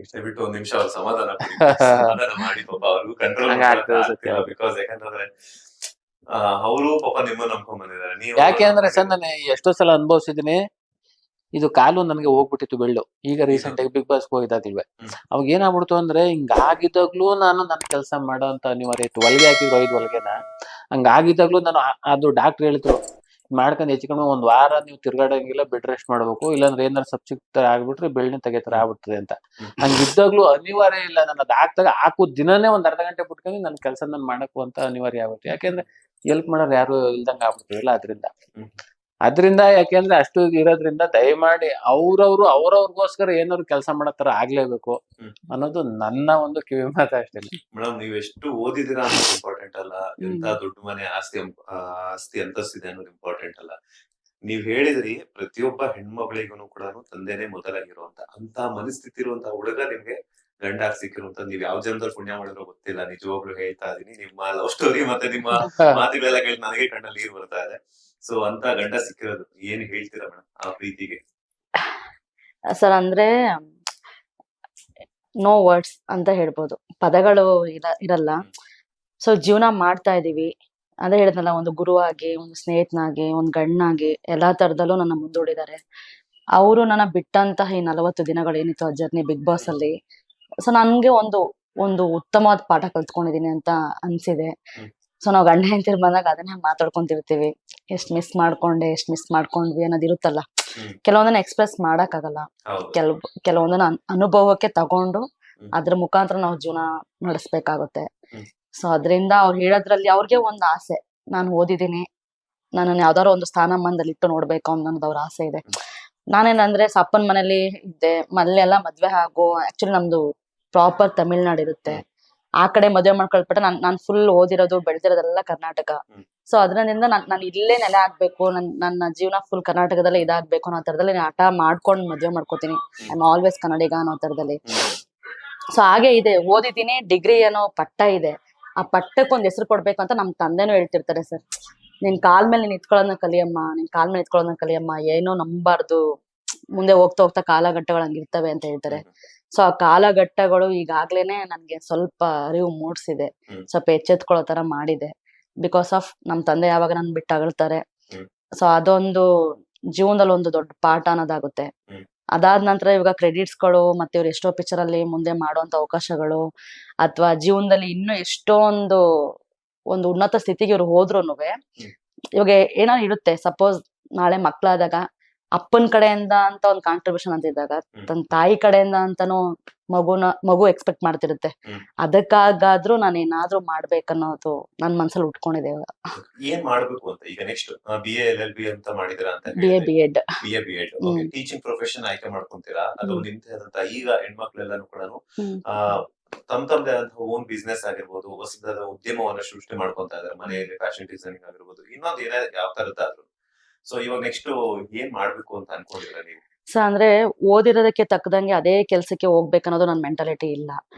ಇಷ್ಟ. ದಯವಿಟ್ಟು ಒಂದ್ ನಿಮಿಷ ಅವ್ರು ಸಮಾಧಾನ ಕೊಡಿ, ಸಮಾಧಾನ ಮಾಡಿ ಪಾಪ ಅವ್ರಿಗೂ ಕಂಟ್ರೋಲ್ ಹಂಗಾಗ್ತದೆ ಸತ್ಯ. ಮಾಡ್ಕೊಳಕ್ಕಾಗ್ತಿಲ್ಲ. ಬಿಕಾಸ್ ಯಾಕಂತಂದ್ರೆ ಅವರು ಪಾಪ ನಿಮ್ಮನ್ನ ನಂಬ್ಕೊಂಡ್ ಬಂದಿದ್ದಾರೆ, ನೀವು ಯಾಕೆ ಅಂದ್ರೆ ಸರ್ ನಾನು ಎಷ್ಟೋ ಸಲ ಅನುಭವಿಸಿದೀನಿ, ಇದು ಕಾಲು ನನಗೆ ಹೋಗ್ಬಿಟ್ಟಿತ್ತು ಬೆಳ್ಳು. ಈಗ ರೀಸೆಂಟ್ ಆಗಿ ಬಿಗ್ ಬಾಸ್ ಹೋಗಿದ್ದಾಗಲ್ವೇ ಅವಾಗ ಏನಾಗ್ಬಿಡ್ತು ಅಂದ್ರೆ ಹಿಂಗಾಗಿದ್ದಾಗ್ಲೂ ನಾನು ನನ್ನ ಕೆಲಸ ಮಾಡೋ ಅಂತ ಅನಿವಾರ್ಯ ಇತ್ತು. ಹೊಲಿಗೆ ಹಾಕಿದ್ರು 5 ಹೊಲಿಗೆನ, ಹಂಗಾಗಿದ್ದಾಗ್ಲೂ ನಾನು ಅದು ಡಾಕ್ಟರ್ ಹೇಳಿದ್ರು ಮಾಡ್ಕೊಂಡು ಹೆಚ್ಚು ಕಡಿಮೆ 1 ವಾರ ನೀವು ತಿರ್ಗಾಡಂಗಿಲ್ಲ, ಬೆಡ್ ರೆಸ್ಟ್ ಮಾಡ್ಬೇಕು, ಇಲ್ಲಾಂದ್ರೆ ಏನಾರು ಸಬ್ಸಿಕ್ಟ್ ಆಗ್ಬಿಟ್ರೆ ಬೆಳ್ಳಿನ ತೆಗೆತರ ಆಗ್ಬಿಡ್ತದೆ ಅಂತ. ಹಂಗಿದ್ದಾಗ್ಲೂ ಅನಿವಾರ್ಯ ಇಲ್ಲ, ನಾನು ಅದು ಹಾಕೋ ದಿನನೇ ಒಂದ್ ಅರ್ಧ ಗಂಟೆ ಬಿಟ್ಕೊಂಡು ನನ್ನ ಕೆಲಸ ನಾನು ಮಾಡಕು ಅಂತ ಅನಿವಾರ್ಯ ಆಗುತ್ತೆ. ಯಾಕೆಂದ್ರೆ ಹೆಲ್ಪ್ ಮಾಡೋರು ಯಾರು ಇಲ್ದಂಗ ಆಗ್ಬಿಡ್ತದಲ್ಲ ಅದ್ರಿಂದ ಯಾಕೆಂದ್ರೆ ಅಷ್ಟು ಇರೋದ್ರಿಂದ ದಯಮಾಡಿ ಅವ್ರವ್ರಿಗೋಸ್ಕರ ಏನಾದ್ರು ಕೆಲಸ ಮಾಡೋ ಆಗ್ಲೇಬೇಕು ಅನ್ನೋದು ನನ್ನ ಒಂದು ಕಿವಿ ಮಾತು ಅಷ್ಟೇ. ಮೇಡಮ್, ನೀವ್ ಎಷ್ಟು ಓದಿದಿರಾ ಅನ್ನೋದು ಇಂಪಾರ್ಟೆಂಟ್ ಅಲ್ಲ, ಎಂತ ದೊಡ್ಡ ಮನೆ ಆಸ್ತಿ ಅಂತಸ್ತಿದೆ ಅನ್ನೋದು ಇಂಪಾರ್ಟೆಂಟ್ ಅಲ್ಲ. ನೀವ್ ಹೇಳಿದ್ರಿ ಪ್ರತಿಯೊಬ್ಬ ಹೆಣ್ಮಗಳಿಗೂ ಕೂಡ ತಂದೆನೆ ಮೊದಲಾಗಿರುವಂತ ಅಂತ ಮನಸ್ಥಿತಿ ಇರುವಂತ ಹುಡುಗ ನಿಮ್ಗೆ ಗಂಡ ಸಿಕ್ಕಿರುವಂತ, ನೀವ್ ಯಾವ ಜನ್ಮದಲ್ಲಿ ಪುಣ್ಯ ಮಾಡಿದ್ರೋ ಗೊತ್ತಿಲ್ಲ. ನಿಜವಾಗ್ಲೂ ಹೇಳ್ತಾ ಇದೀನಿ, ನಿಮ್ಮ ಲವ್ ಸ್ಟೋರಿ ಮತ್ತೆ ನಿಮ್ಮ ಮಾತುಗಳೆಲ್ಲ ಕೇಳಿ ನನಗೆ ಕಣ್ಣಲ್ಲಿ ನೀರು ಬರ್ತಾ ಇದೆ. ಸೊ ಅಂತ ಗಂಡ ಸಿಕ್ಕಿರೋದು ಏನ್ ಹೇಳ್ತೀರಾ ಮೇಡಮ್ ಆ ಪ್ರೀತಿಗೆ? ಸರ್ ಅಂದ್ರೆ ನೋ ವರ್ಡ್ಸ್ ಅಂತ ಹೇಳ್ಬೋದು, ಪದಗಳು ಇರಲ್ಲ. ಸೊ ಜೀವನ ಮಾಡ್ತಾ ಇದೀವಿ, ಅದೇ ಹೇಳಿದ್ನಲ್ಲ, ಒಂದು ಗುರುವಾಗಿ, ಒಂದು ಸ್ನೇಹಿತನಾಗಿ, ಒಂದು ಗಂಡನಾಗಿ ಎಲ್ಲಾ ತರದಲ್ಲೂ ನನ್ನ ಮುಂದೂಡಿದ್ದಾರೆ. ಅವರು ನನ್ನ ಬಿಟ್ಟಂತಹ ಈ 40 ದಿನಗಳು ಏನಿತ್ತು ಆ ಜರ್ನಿ ಬಿಗ್ ಬಾಸ್ ಅಲ್ಲಿ, ಸೊ ನನ್ಗೆ ಒಂದು ಉತ್ತಮವಾದ ಪಾಠ ಕಲ್ತ್ಕೊಂಡಿದೀನಿ ಅಂತ ಅನ್ಸಿದೆ. ಸೊ ನಾವು ಗಂಡ ಹೆಂಡತಿ ಬಂದಾಗ ಅದನ್ನೇ ಮಾತಾಡ್ಕೊಂತಿರ್ತೀವಿ, ಎಷ್ಟ್ ಮಿಸ್ ಮಾಡ್ಕೊಂಡ್ವಿ ಅನ್ನೋದು ಇರುತ್ತಲ್ಲ. ಕೆಲವೊಂದನ್ನ ಎಕ್ಸ್ಪ್ರೆಸ್ ಮಾಡಕ್ ಆಗಲ್ಲ, ಕೆಲವೊಂದನ್ನ ಅನುಭವಕ್ಕೆ ತಗೊಂಡು ಅದ್ರ ಮುಖಾಂತರ ನಾವು ಜೀವನ ನಡೆಸ್ಬೇಕಾಗುತ್ತೆ. ಸೊ ಅದ್ರಿಂದ ಅವ್ರು ಹೇಳೋದ್ರಲ್ಲಿ ಅವ್ರಿಗೆ ಒಂದ್ ಆಸೆ, ನಾನು ಓದಿದೀನಿ, ನನ್ನ ಯಾವ್ದಾರು ಒಂದು ಸ್ಥಾನಮಾನದಲ್ಲಿ ಇಟ್ಟು ನೋಡ್ಬೇಕು ಅನ್ನೋದು ಅವ್ರ ಆಸೆ ಇದೆ. ನಾನೇನಂದ್ರೆ ಅಪ್ಪನ ಮನೇಲಿ ಇದ್ದೆ, ಮಲ್ಲೆಲ್ಲ ಮದ್ವೆ ಆಗೋ, ಆಕ್ಚುಲಿ ನಮ್ದು ಪ್ರಾಪರ್ ತಮಿಳ್ನಾಡು ಇರುತ್ತೆ, ಆ ಕಡೆ ಮದುವೆ ಮಾಡ್ಕೊಳ್ಬಿಟ್ರೆ ನಾನ್ ಫುಲ್ ಓದಿರೋದು ಬೆಳೆದಿರೋದೆಲ್ಲ ಕರ್ನಾಟಕ. ಸೊ ಅದರಿಂದ ನಾನು ಇಲ್ಲೇ ನೆಲೆ ಆಗ್ಬೇಕು, ನನ್ನ ಜೀವನ ಫುಲ್ ಕರ್ನಾಟಕದಲ್ಲೇ ಇದಾಗ್ಬೇಕು ಅನ್ನೋ ತರದಲ್ಲಿ ಹಠ ಮಾಡ್ಕೊಂಡು ಮದ್ವೆ ಮಾಡ್ಕೋತೀನಿ. ಐ ಆಮ್ ಆಲ್ವೇಸ್ ಕನ್ನಡಿಗ ಅನ್ನೋ ತರದಲ್ಲಿ. ಸೊ ಹಾಗೆ ಇದೆ, ಓದಿದ್ದೀನಿ, ಡಿಗ್ರಿ ಏನೋ ಪಟ್ಟ ಇದೆ, ಆ ಪಟ್ಟಕ್ಕೊಂದ್ ಹೆಸರು ಕೊಡ್ಬೇಕು ಅಂತ ನಮ್ ತಂದೆನೂ ಹೇಳ್ತಿರ್ತಾರೆ, ಸರ್ ನಿನ್ ಕಾಲ್ ಮೇಲೆ ನೀನ್ ನಿಂತ್ಕೊಳ್ಳೋದನ್ನ ಕಲಿಯಮ್ಮ, ಏನೋ ನಂಬಾರ್ದು, ಮುಂದೆ ಹೋಗ್ತಾ ಕಾಲಘಟ್ಟಗಳು ಹಂಗಿರ್ತವೆ ಅಂತ ಹೇಳ್ತಾರೆ. ಸೊ ಆ ಕಾಲಘಟ್ಟಗಳು ಈಗಾಗ್ಲೇನೆ ನನ್ಗೆ ಸ್ವಲ್ಪ ಅರಿವು ಮೂಡ್ಸಿದೆ, ಸ್ವಲ್ಪ ಎಚ್ಚೆತ್ಕೊಳ್ಳೋ ತರ ಮಾಡಿದೆ. ಬಿಕಾಸ್ ಆಫ್ ನಮ್ ತಂದೆ ಯಾವಾಗ ನನ್ ಬಿಟ್ಟು ಅಗಳ್ತಾರೆ. ಸೊ ಅದೊಂದು ಜೀವನದಲ್ಲಿ ಒಂದು ದೊಡ್ಡ ಪಾಠ ಅನ್ನೋದಾಗುತ್ತೆ. ಅದಾದ ನಂತರ ಇವಾಗ ಕ್ರೆಡಿಟ್ಸ್ಗಳು ಮತ್ತೆ ಇವ್ರು ಎಷ್ಟೋ ಪಿಕ್ಚರ್ ಅಲ್ಲಿ ಮುಂದೆ ಮಾಡುವಂತ ಅವಕಾಶಗಳು, ಅಥವಾ ಜೀವನದಲ್ಲಿ ಇನ್ನೂ ಎಷ್ಟೊಂದು ಒಂದು ಉನ್ನತ ಸ್ಥಿತಿಗೆ ಇವ್ರು ಹೋದ್ರುನುವೆ, ಇವಾಗ ಏನಾದ್ರು ಇರುತ್ತೆ, ಸಪೋಸ್ ನಾಳೆ ಮಕ್ಳಾದಾಗ ಅಪ್ಪನ ಕಡೆಯಿಂದ ಅಂತ ಒಂದು ಕಾಂಟ್ರಿಬ್ಯೂಷನ್ ಅಂತ ಇದ್ದಾಗ, ತನ್ನ ತಾಯಿ ಕಡೆಯಿಂದ ಅಂತಾನು ಮಗು ಎಕ್ಸ್ಪೆಕ್ಟ್ ಮಾಡ್ತಿರುತ್ತೆ. ಅದಕ್ಕಾಗಾದ್ರೂ ನಾನು ಏನಾದ್ರೂ ಮಾಡ್ಬೇಕನ್ನೋದು ನನ್ ಮನ್ಸಲ್ಲಿ ಉಟ್ಕೊಂಡಿದೆ. ಏನ್ ಮಾಡ್ಬೇಕು ಅಂತ ಈಗ ನೆಕ್ಸ್ಟ್ BA LLB ಅಂತ ಮಾಡಿದಿರಾ ಅಂತ? BA B.Ed. ಟೀಚಿಂಗ್ ಪ್ರೊಫೆಷನ್ ಆಯ್ಕೆ ಮಾಡ್ಕೊಂತೀರಾ? ಅದು ನಿಂತ ಈಗ ಹೆಣ್ಮಕ್ಳೆಲ್ಲಾನು ಕೂಡ ತಮ್ಮದೇ ಆದಂತಹ ಓನ್ ಬಿಸ್ನೆಸ್ ಆಗಿರ್ಬೋದು, ಹೊಸದಾದ ಉದ್ಯಮವನ್ನ ಸೃಷ್ಟಿ ಮಾಡ್ಕೊಂತಾ ಇದಾರೆ, ಮನೆಯಲ್ಲಿ ಫ್ಯಾಷನ್ ಡಿಸೈನಿಂಗ್ ಆಗಿರ್ಬೋದು, ಇನ್ನೊಂದು ಯಾವ ತರದ್ದಾದ್ರು. ಸೊ ಇವಾಗ ನೆಕ್ಸ್ಟ್ ಏನ್ ಮಾಡ್ಬೇಕು ಅಂತ ಅನ್ಕೊಂಡಿದ್ರ ನೀವು? ಸೊ ಅಂದ್ರೆ ಓದಿರೋದಕ್ಕೆ ತಕ್ಕದಂಗೆ ಅದೇ ಕೆಲ್ಸಕ್ಕೆ ಹೋಗ್ಬೇಕನ್ನೋದು ನನ್ನ ಮೆಂಟಾಲಿಟಿ ಇಲ್ಲ.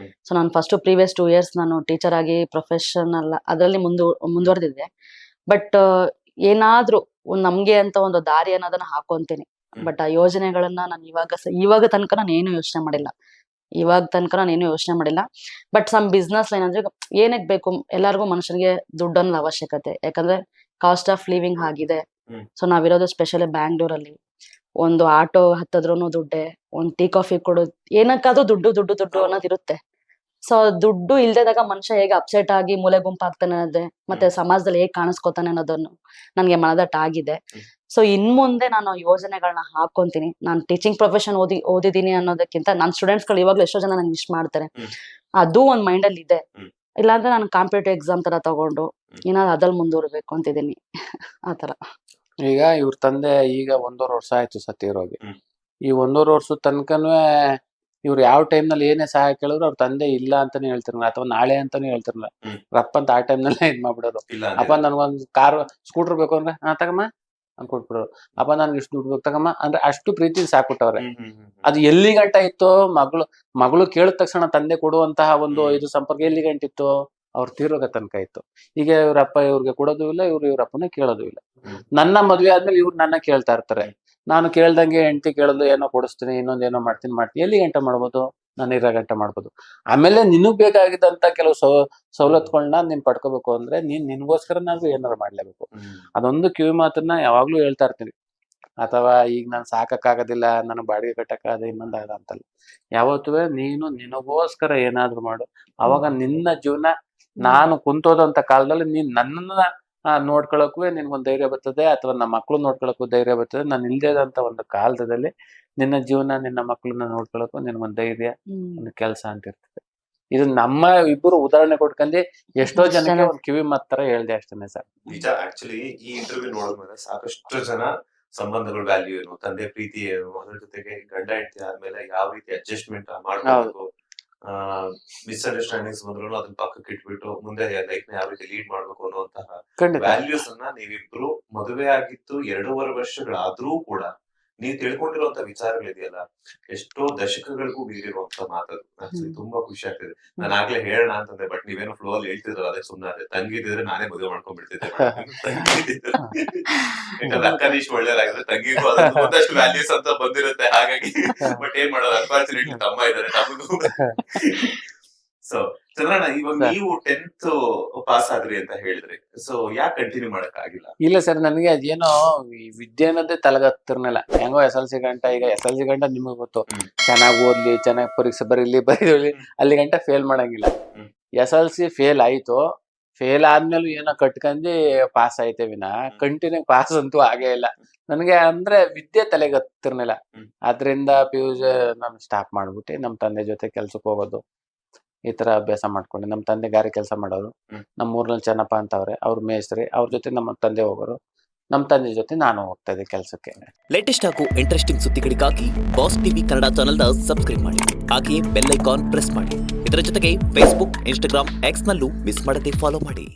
ಸೊ ನಾನು ಫಸ್ಟ್ ಪ್ರೀವಿಯಸ್ 2 years ನಾನು ಟೀಚರ್ ಆಗಿ ಪ್ರೊಫೆಷನಲ್ ಅದರಲ್ಲಿ ಮುಂದುವರೆದಿದ್ದೆ. ಬಟ್ ಏನಾದ್ರೂ ನಮ್ಗೆ ಅಂತ ಒಂದು ದಾರಿ ಅನ್ನೋದನ್ನ ಹಾಕೊಂತೀನಿ. ಬಟ್ ಆ ಯೋಜನೆಗಳನ್ನ ನಾನು ಇವಾಗ ತನಕ ನಾನು ಏನು ಯೋಚನೆ ಮಾಡಿಲ್ಲ. ಬಟ್ ಸಮ್ ಬಿಸ್ನೆಸ್ ಲೈನ್ ಅಂದ್ರೆ ಏನಕ್ಕೆ ಬೇಕು, ಎಲ್ಲರಿಗೂ ಮನುಷ್ಯನಿಗೆ ದುಡ್ಡನ್ನ ಅವಶ್ಯಕತೆ, ಯಾಕಂದ್ರೆ ಕಾಸ್ಟ್ ಆಫ್ ಲಿವಿಂಗ್ ಆಗಿದೆ. ಸೊ ನಾವಿರೋದು ಸ್ಪೆಷಲಿ ಬ್ಯಾಂಗ್ಳೂರಲ್ಲಿ, ಒಂದು ಆಟೋ ಹತ್ತದ್ರೂ ದುಡ್ಡೆ, ಒಂದು ಟೀ ಕಾಫಿ ಕೊಡೋದು, ಏನಕ್ಕಾದ್ರೂ ದುಡ್ಡು ಅನ್ನೋದಿರುತ್ತೆ. ಸೊ ದುಡ್ಡು ಇಲ್ದೇದಾಗ ಮನುಷ್ಯ ಹೇಗೆ ಅಪ್ಸೆಟ್ ಆಗಿ ಮೂಲೆ ಗುಂಪಾಗ್ತಾನೆ ಅನ್ನೋದೇ, ಮತ್ತೆ ಸಮಾಜದಲ್ಲಿ ಹೇಗೆ ಕಾಣಿಸ್ಕೊತಾನೆ ಅನ್ನೋದನ್ನು ನನ್ಗೆ ಮನದಟ್ಟ ಆಗಿದೆ. ಸೊ ಇನ್ ಮುಂದೆ ನಾನು ಯೋಜನೆಗಳನ್ನ ಹಾಕೊಂತೀನಿ. ನಾನು ಟೀಚಿಂಗ್ ಪ್ರೊಫೆಷನ್ ಓದಿದೀನಿ ಅನ್ನೋದಕ್ಕಿಂತ ನನ್ನ ಸ್ಟೂಡೆಂಟ್ಸ್ಗಳು ಇವಾಗ್ಲೂ ಎಷ್ಟೋ ಜನ ನಂಗೆ ವಿಶ್ ಮಾಡ್ತಾರೆ, ಅದು ಒಂದ್ ಮೈಂಡ್ ಅಲ್ಲಿ ಇದೆ. ಇಲ್ಲಾಂದ್ರೆ ನಾನು ಕಾಂಪಿಟೇಟಿವ್ ಎಕ್ಸಾಮ್ ತರ ತಗೊಂಡು ಏನಾದ್ರು ಅದ್ರಲ್ಲಿ ಮುಂದುವರ್ಬೇಕು ಅಂತಿದ್ದೀನಿ. ಆತರ. ಈಗ ಇವ್ರ ತಂದೆ ಈಗ 1.5 ವರ್ಷ ಆಯ್ತು ಸತ್ತಿರೋಗಿ. ಈ 1.5 ವರ್ಷದ ತನಕನೂ ಇವ್ರು ಯಾವ ಟೈಮ್ ನಲ್ಲಿ ಏನೇ ಸಹಾಯ ಕೇಳಿದ್ರು ಅವ್ರ ತಂದೆ ಇಲ್ಲ ಅಂತಾನೆ ಹೇಳ್ತಿರ್ಲಿಲ್ಲ, ಅಥವಾ ನಾಳೆ ಅಂತಾನೆ ಹೇಳ್ತಿರ್ಲಿಲ್ಲ. ರಪ್ಪ ಅಂತ ಆ ಟೈಮ್ ನಲ್ಲೇ ಇದ್ ಮಾಡ್ಬಿಡೋರು. ಅಪ್ಪ ನನ್ಗೊಂದ್ ಸ್ಕೂಟರ್ ಬೇಕು ಅಂದ್ರೆ ತಗಮ್ಮ ಅಂತ ಕೊಟ್ಬಿಡೋರು. ಅಪ್ಪ ನನ್ಗೆ ಇಷ್ಟು ದುಡ್ಡು ಬೇಕು ತಗಮ್ಮ ಅಂದ್ರೆ ಅಷ್ಟು ಪ್ರೀತಿ ಸಾಕ್ಬಿಟ್ಟವ್ರೆ. ಅದು ಎಲ್ಲಿ ಗಂಟ ಇತ್ತು, ಮಗಳು ಕೇಳಿದ ತಕ್ಷಣ ತಂದೆ ಕೊಡುವಂತಹ ಒಂದು ಇದು ಸಂಪರ್ಕ ಎಲ್ಲಿ ಗಂಟ ಇತ್ತು, ಅವ್ರು ತೀರೋಗ ತನಕ ಇತ್ತು. ಈಗ ಇವ್ರಪ್ಪ ಇವ್ರಿಗೆ ಕೊಡೋದು ಇಲ್ಲ, ಇವ್ರಪ್ಪನೇ ಕೇಳೋದು ಇಲ್ಲ. ನನ್ನ ಮದ್ವೆ ಆದ್ಮೇಲೆ ಇವ್ರು ನನ್ನ ಕೇಳ್ತಾ ಇರ್ತಾರೆ. ನಾನು ಕೇಳ್ದಂಗೆ ಹೆಂಡತಿ ಕೇಳೋದು, ಏನೋ ಕೊಡಿಸ್ತೀನಿ, ಇನ್ನೊಂದೇನೋ ಮಾಡ್ತೀನಿ, ಎಲ್ಲಿ ಗಂಟ ಮಾಡ್ಬೋದು? ನಾನು ಇರೋ ಗಂಟೆ ಮಾಡ್ಬೋದು. ಆಮೇಲೆ ನಿನಗ್ ಬೇಕಾಗಿದ್ದಂತ ಕೆಲವು ಸವಲತ್ತುಗಳನ್ನ ನೀನ್ ಪಡ್ಕೋಬೇಕು ಅಂದ್ರೆ ನಿನ್ಗೋಸ್ಕರನಾದ್ರೂ ಏನಾದ್ರು ಮಾಡ್ಲೇಬೇಕು. ಅದೊಂದು ಕಿವಿ ಮಾತನ್ನ ಯಾವಾಗ್ಲೂ ಹೇಳ್ತಾ ಇರ್ತೀನಿ. ಅಥವಾ ಈಗ ನಾನು ಸಾಕಕ್ಕಾಗೋದಿಲ್ಲ, ನನಗೆ ಬಾಡಿಗೆ ಕಟ್ಟಕ್ಕಾಗದ ಇನ್ನೊಂದಾಗದ ಅಂತಲ್ಲ. ಯಾವತ್ತೂ ನೀನು ನಿನಗೋಸ್ಕರ ಏನಾದ್ರು ಮಾಡು. ಅವಾಗ ನಿನ್ನ ಜೀವನ ನಾನು ಕುಂತೋದಂತ ಕಾಲದಲ್ಲಿ ನೀನ್ ನನ್ನನ್ನ ನೋಡ್ಕೊಳಕ್ಕೂ ನಿನ್ಗೊಂದ್ ಧೈರ್ಯ ಬರ್ತದೆ, ಅಥವಾ ನಮ್ಮ ಮಕ್ಳು ನೋಡ್ಕೊಳಕ್ಕೂ ಧೈರ್ಯ ಬರ್ತದೆ. ನಾನು ಇಲ್ದೇದಂತ ಒಂದು ಕಾಲದಲ್ಲಿ ನಿನ್ನ ಜೀವನ ನಿನ್ನ ಮಕ್ಳನ್ನ ನೋಡ್ಕೊಳಕ್ಕೂ ನಿನ್ಗೊಂದ್ ಧೈರ್ಯ, ಒಂದು ಕೆಲಸ ಅಂತ ಇರ್ತದೆ. ಇದು ನಮ್ಮ ಇಬ್ಬರು ಉದಾಹರಣೆ ಕೊಟ್ಕೊಂಡಿ ಎಷ್ಟೋ ಜನಕ್ಕೆ ಒಂದ್ ಕಿವಿ ಮಾತ್ ತರ ಹೇಳ್ದೆ ಅಷ್ಟೇನೆ ಸರ್. ನಿಜ. ಆಕ್ಚುಲಿ ಈ ಇಂಟರ್ವ್ಯೂ ನೋಡಿದ್ಮೇಲೆ ಸಾಕಷ್ಟು ಜನ ಸಂಬಂಧಗಳ ವ್ಯಾಲ್ಯೂ ಏನು, ತಂದೆ ಪ್ರೀತಿ ಏನು, ಅದ್ರ ಜೊತೆಗೆ ಗಂಡ ಹೆಂಡತಿ ಆದ್ಮೇಲೆ ಯಾವ ರೀತಿ ಅಡ್ಜಸ್ಟ್ಮೆಂಟ್ ಮಾಡ್ಕೋಬೇಕು, ಮಿಸ್ಅಂಡರ್ಸ್ಟ್ಯಾಂಡಿಂಗ್ಸ್ ಬಂದ್ರು ಅದನ್ನ ಪಕ್ಕಕ್ಕೆ ಇಟ್ಬಿಟ್ಟು ಮುಂದೆ ಲೈಫ್ ನ ಯಾವ ರೀತಿ ಲೀಡ್ ಮಾಡ್ಬೇಕು ಅನ್ನುವಂತಹ ವ್ಯಾಲ್ಯೂಸ್ ಅನ್ನ ನೀವಿಬ್ರು ಮದುವೆ ಆಗಿತ್ತು 2.5 ವರ್ಷಗಳಾದ್ರೂ ಕೂಡ ನೀವು ತಿಳ್ಕೊಂಡಿರುವಂತ ವಿಚಾರಗಳಿದೆಯಲ್ಲ, ಎಷ್ಟೋ ದಶಕಗಳಿಗೂ ಮೀರಿರುವಂತ ಮಾತದು. ಆಕ್ಚುಲಿ ತುಂಬಾ ಖುಷಿ ಆಗ್ತಿದೆ. ನಾನು ಆಗ್ಲೇ ಹೇಳೋಣ ಅಂತಂದೆ, ಬಟ್ ನೀವೇನೋ ಫ್ಲೋ ಅಲ್ಲಿ ಹೇಳ್ತಿದ್ರಲ್ಲ, ಅದಕ್ಕೆ ಸುಮ್ಮನೆ ತಂಗಿದ್ರೆ ನಾನೇ ಮದುವೆ ಮಾಡ್ಕೊಂಡ್ಬಿಡ್ತಿದ್ದೆ. ಯಾಕಂದ್ರೆ ಅಕ್ಕನೀಶ್ ಒಳ್ಳೇದಾಗಿದ್ರೆ ತಂಗಿಗೂ ಒಂದಷ್ಟು ವ್ಯಾಲ್ಯೂಸ್ ಅಂತ ಬಂದಿರುತ್ತೆ. ಹಾಗಾಗಿ ಬಟ್ ಏನ್ ಮಾಡೋದು, ಅನ್ಫಾರ್ಚುನೇಟ್ಲಿ ತಮ್ಮ ಇದಾರೆ ನಮಗೂ. ಸೊ ಚಂದ್ರಣ್ಣ, ಇವಾಗ ನೀವು 10th ಪಾಸ್ ಆದ್ರಿ ಅಂತ ಹೇಳಿದ್ರಿ, ಸೊ ಯಾಕೆ ಕಂಟಿನ್ಯೂ ಮಾಡಕ್ ಆಗಿಲ್ಲ? ಇಲ್ಲ ಸರ್, ನನಗೆ ಅದೇನೋ ವಿದ್ಯೆ ಅನ್ನೋದೇ ತಲೆಗತ್ತಿರ್ನಿಲ್ಲ. ಹೆಂಗೋ SLC ಗಂಟ, ಈಗ SLC ಗಂಟ ನಿಮಗೆ ಗೊತ್ತು, ಚೆನ್ನಾಗಿ ಓದ್ಲಿ, ಚೆನ್ನಾಗಿ ಪರೀಕ್ಷೆ ಬರೀಲಿ, ಅಲ್ಲಿ ಗಂಟ ಫೇಲ್ ಮಾಡಂಗಿಲ್ಲ. SLC ಫೇಲ್ ಆಯ್ತು, ಫೇಲ್ ಆದ್ಮೇಲೆ ಏನೋ ಕಟ್ಕೊಂಡಿ ಪಾಸ್ ಆಯ್ತೆ ವಿನ ಕಂಟಿನ್ಯೂ ಪಾಸ್ ಅಂತೂ ಆಗೇ ಇಲ್ಲ ನನಗೆ. ಅಂದ್ರೆ ವಿದ್ಯೆ ತಲೆಗತ್ತಿರ್ನಿಲ್ಲ. ಅದ್ರಿಂದ PUC ನಾನು ಸ್ಟಾಪ್ ಮಾಡ್ಬಿಟ್ಟು ನಮ್ಮ ತಂದೆ ಜೊತೆ ಕೆಲ್ಸಕ್ಕೆ ಹೋಗೋದು, ಈ ತರ ಅಭ್ಯಾಸ ಮಾಡ್ಕೊಂಡು. ನಮ್ಮ ತಂದೆ ಗಾರೆ ಕೆಲಸ ಮಾಡೋರು, ನಮ್ಮ ಊರ್ನಲ್ಲಿ ಚೆನ್ನಪ್ಪ ಅಂತವ್ರೆ, ಅವ್ರ ಮೇಸ್ತ್ರಿ, ಅವ್ರ ಜೊತೆ ನಮ್ಮ ತಂದೆ ಹೋಗೋರು, ನಮ್ಮ ತಂದೆ ಜೊತೆ ನಾನು ಹೋಗ್ತಾ ಇದ್ದೆ ಕೆಲಸಕ್ಕೆ. ಲೇಟೆಸ್ಟ್ ಹಾಗೂ ಇಂಟ್ರೆಸ್ಟಿಂಗ್ ಸುದ್ದಿಗಳಿಗಾಗಿ ಬಾಸ್ ಟಿವಿ ಕನ್ನಡ ಚಾನೆಲ್ನ ಸಬ್ಸ್ಕ್ರೈಬ್ ಮಾಡಿ, ಹಾಗೆಯೇ ಬೆಲ್ ಐಕಾನ್ ಪ್ರೆಸ್ ಮಾಡಿ. ಇದರ ಜೊತೆಗೆ ಫೇಸ್ಬುಕ್, ಇನ್ಸ್ಟಾಗ್ರಾಮ್, ಎಕ್ಸ್ ನಲ್ಲೂ ಮಿಸ್ ಮಾಡದೆ ಫಾಲೋ ಮಾಡಿ.